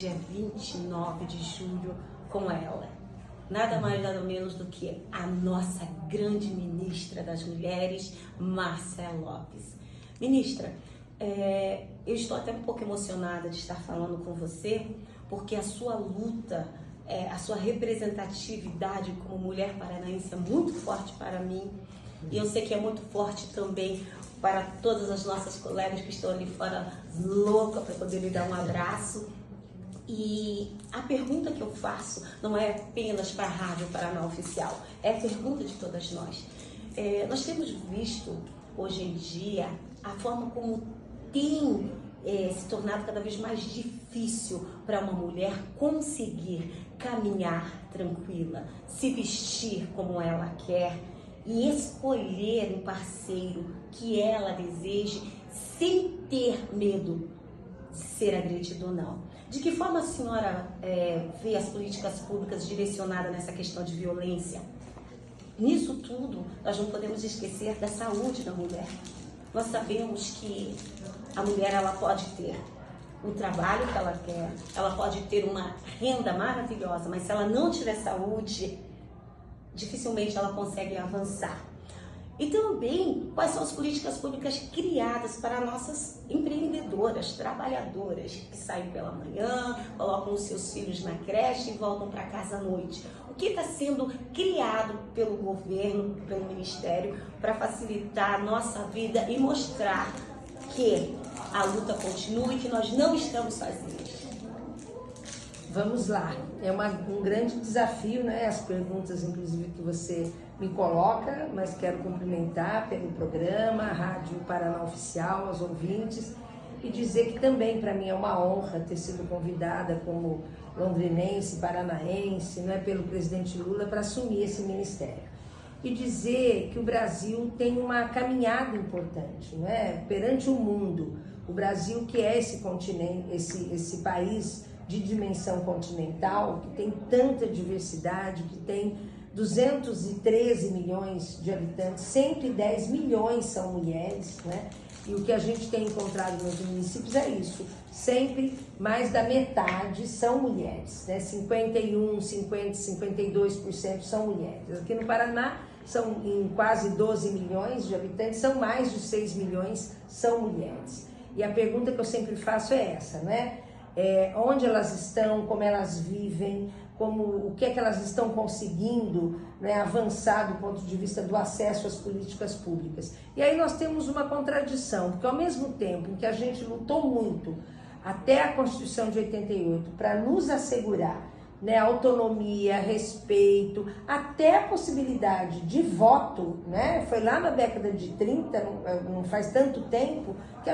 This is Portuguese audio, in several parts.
Dia 29 de julho com ela. Nada mais, nada menos do que a nossa grande ministra das mulheres, Márcia Lopes. Ministra, eu estou até um pouco emocionada de estar falando com você, porque a sua luta, a sua representatividade como mulher paranaense é muito forte para mim. E eu sei que é muito forte também para todas as nossas colegas que estão ali fora, louca para poder lhe dar um abraço. E a pergunta que eu faço não é apenas para a Rádio Paraná Oficial, é a pergunta de todas nós. Nós temos visto hoje em dia a forma como tem se tornado cada vez mais difícil para uma mulher conseguir caminhar tranquila, se vestir como ela quer e escolher um parceiro que ela deseje sem ter medo de ser agredido ou não. De que forma a senhora vê as políticas públicas direcionadas nessa questão de violência? Nisso tudo, nós não podemos esquecer da saúde da mulher. Nós sabemos que a mulher ela pode ter o trabalho que ela quer, ela pode ter uma renda maravilhosa, mas se ela não tiver saúde, dificilmente ela consegue avançar. E também, quais são as políticas públicas criadas para nossas empreendedoras, trabalhadoras, que saem pela manhã, colocam os seus filhos na creche e voltam para casa à noite. O que está sendo criado pelo governo, pelo Ministério, para facilitar a nossa vida e mostrar que a luta continua e que nós não estamos sozinhos? Vamos lá, é um grande desafio, né? As perguntas, inclusive, que você me coloca, mas quero cumprimentar pelo programa, a Rádio Paraná Oficial, aos ouvintes, e dizer que também para mim é uma honra ter sido convidada como londrinense, paranaense, né, pelo presidente Lula para assumir esse ministério. E dizer que o Brasil tem uma caminhada importante, né, perante o mundo. O Brasil, que é esse continente, esse país de dimensão continental, que tem tanta diversidade, que tem 213 milhões de habitantes, 110 milhões são mulheres, né? E o que a gente tem encontrado nos municípios é isso, sempre mais da metade são mulheres, né? 52% são mulheres. Aqui no Paraná, são em quase 12 milhões de habitantes, são mais de 6 milhões são mulheres. E a pergunta que eu sempre faço é essa, né? Onde elas estão, como elas vivem, o que é que elas estão conseguindo, né, avançar do ponto de vista do acesso às políticas públicas. E aí nós temos uma contradição, porque ao mesmo tempo em que a gente lutou muito até a Constituição de 88 para nos assegurar, né, autonomia, respeito, até a possibilidade de voto, né? Foi lá na década de 30, não faz tanto tempo, que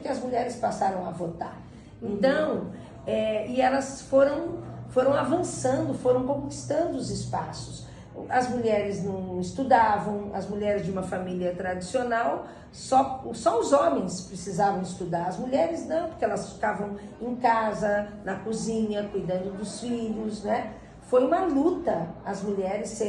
as mulheres passaram a votar. Então, e elas foram avançando, foram conquistando os espaços. As mulheres não estudavam, as mulheres de uma família tradicional, só os homens precisavam estudar. As mulheres não, porque elas ficavam em casa, na cozinha, cuidando dos filhos, né? Foi uma luta as mulheres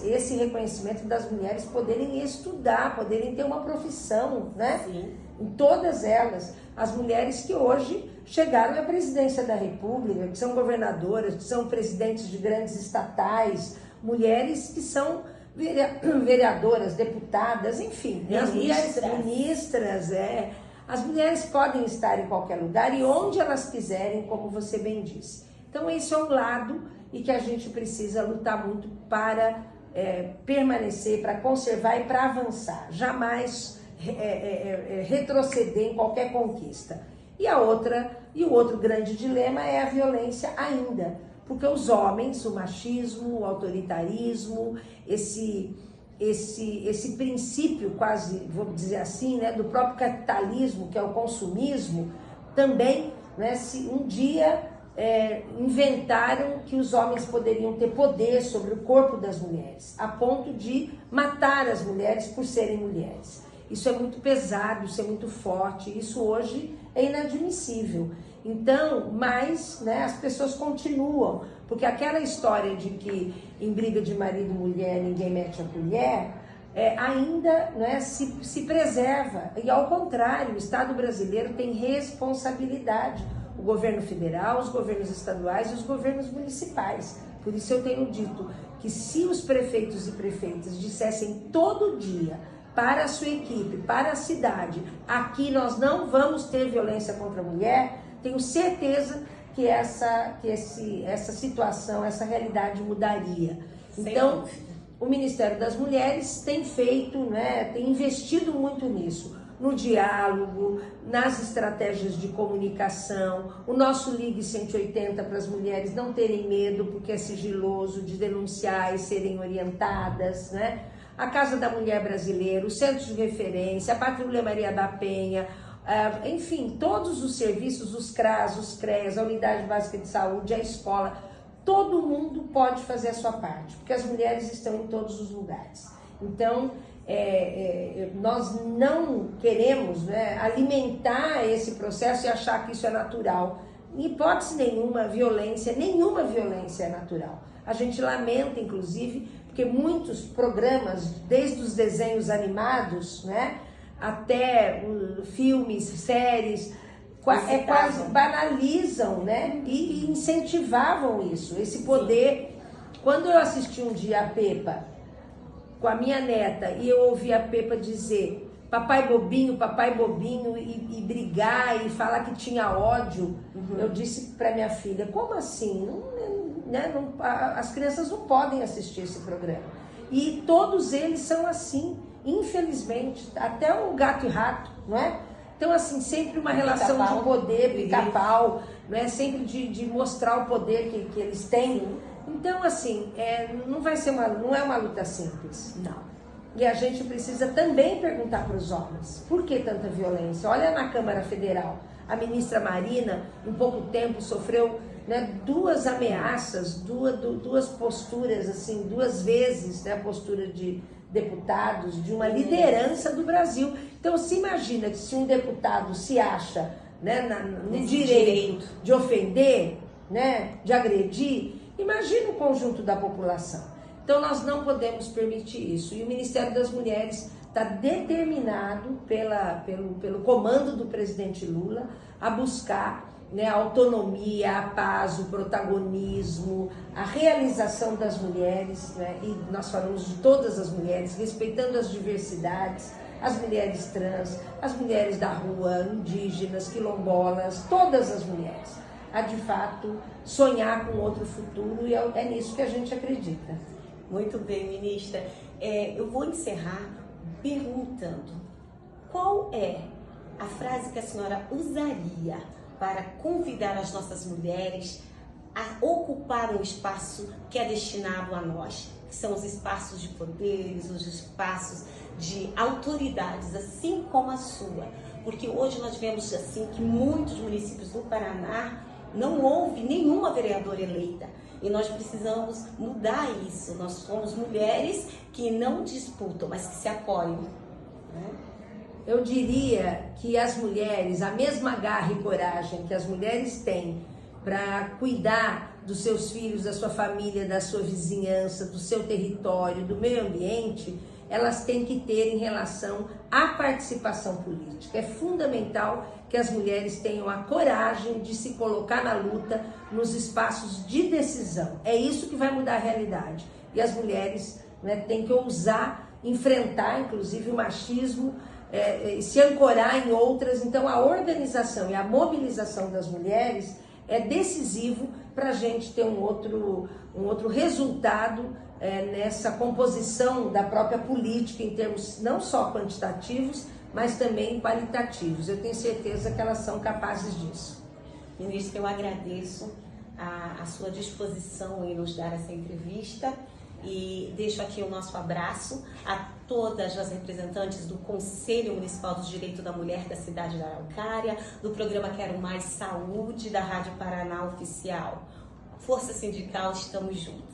esse reconhecimento das mulheres poderem estudar, poderem ter uma profissão, né? Sim. Em todas elas, as mulheres que hoje chegaram à presidência da República, que são governadoras, que são presidentes de grandes estatais, mulheres que são vereadoras, deputadas, enfim, as mulheres ministras, as mulheres podem estar em qualquer lugar e onde elas quiserem, como você bem disse. Então esse é um lado e que a gente precisa lutar muito para permanecer, para conservar e para avançar, jamais retroceder em qualquer conquista. E o outro grande dilema é a violência ainda, porque os homens, o machismo, o autoritarismo, esse princípio quase, vamos dizer assim, né, do próprio capitalismo, que é o consumismo, também, né, se um dia inventaram que os homens poderiam ter poder sobre o corpo das mulheres, a ponto de matar as mulheres por serem mulheres. Isso é muito pesado, isso é muito forte, isso hoje é inadmissível. Então, mas, né, as pessoas continuam, porque aquela história de que em briga de marido e mulher ninguém mete a colher, ainda, né, se preserva. E ao contrário, o Estado brasileiro tem responsabilidade. O governo federal, os governos estaduais e os governos municipais. Por isso eu tenho dito que se os prefeitos e prefeitas dissessem todo dia para a sua equipe, para a cidade, aqui nós não vamos ter violência contra a mulher, tenho certeza que essa situação, essa realidade mudaria. Então, o Ministério das Mulheres tem feito, né, tem investido muito nisso, no diálogo, nas estratégias de comunicação, o nosso Ligue 180 para as mulheres não terem medo, porque é sigiloso, de denunciar e serem orientadas, né? A Casa da Mulher Brasileira, o Centro de Referência, a Patrulha Maria da Penha, enfim, todos os serviços, os CRAS, os CREAS, a Unidade Básica de Saúde, a escola, todo mundo pode fazer a sua parte, porque as mulheres estão em todos os lugares. Então, nós não queremos, né, alimentar esse processo e achar que isso é natural. Em hipótese nenhuma violência é natural. A gente lamenta, inclusive, porque muitos programas, desde os desenhos animados, né, até filmes, séries, quase banalizam, né, e incentivavam isso, esse poder. Quando eu assisti um dia a Pepa com a minha neta e eu ouvi a Pepa dizer papai bobinho, e brigar e falar que tinha ódio, eu disse para minha filha, como assim? As crianças não podem assistir esse programa. E todos eles são assim, infelizmente, até o gato e rato, não é? Então, assim, sempre uma relação de poder, pica-pau, né? Sempre de mostrar o poder que eles têm. Então, assim, não é uma luta simples. Não. E a gente precisa também perguntar para os homens, por que tanta violência? Olha na Câmara Federal, a ministra Marina, em pouco tempo, sofreu, né, 2 ameaças, duas posturas, assim, 2 vezes, né, a postura de deputados, de uma liderança do Brasil. Então, se imagina que se um deputado se acha, né, no direito de ofender, né, de agredir, imagina o conjunto da população. Então, nós não podemos permitir isso. E o Ministério das Mulheres está determinado pelo comando do presidente Lula a buscar, né, a autonomia, a paz, o protagonismo, a realização das mulheres, né, e nós falamos de todas as mulheres, respeitando as diversidades, as mulheres trans, as mulheres da rua, indígenas, quilombolas, todas as mulheres, a de fato sonhar com outro futuro, e é nisso que a gente acredita. Muito bem, ministra. Eu vou encerrar perguntando qual é a frase que a senhora usaria para convidar as nossas mulheres a ocupar um espaço que é destinado a nós, que são os espaços de poderes, os espaços de autoridades, assim como a sua. Porque hoje nós vemos assim que muitos municípios do Paraná não houve nenhuma vereadora eleita. E nós precisamos mudar isso. Nós somos mulheres que não disputam, mas que se apoiam, né? Eu diria que as mulheres, a mesma garra e coragem que as mulheres têm para cuidar dos seus filhos, da sua família, da sua vizinhança, do seu território, do meio ambiente, elas têm que ter em relação à participação política. É fundamental que as mulheres tenham a coragem de se colocar na luta nos espaços de decisão. É isso que vai mudar a realidade. E as mulheres, né, têm que ousar enfrentar, inclusive, o machismo, se ancorar em outras. Então, a organização e a mobilização das mulheres é decisivo para a gente ter um outro resultado nessa composição da própria política, em termos não só quantitativos, mas também qualitativos. Eu tenho certeza que elas são capazes disso. Ministra, eu agradeço a sua disposição em nos dar essa entrevista e deixo aqui o nosso abraço a todas as representantes do Conselho Municipal do Direito da Mulher da cidade da Araucária, do programa Quero Mais Saúde, da Rádio Paraná Oficial. Força Sindical, estamos juntos.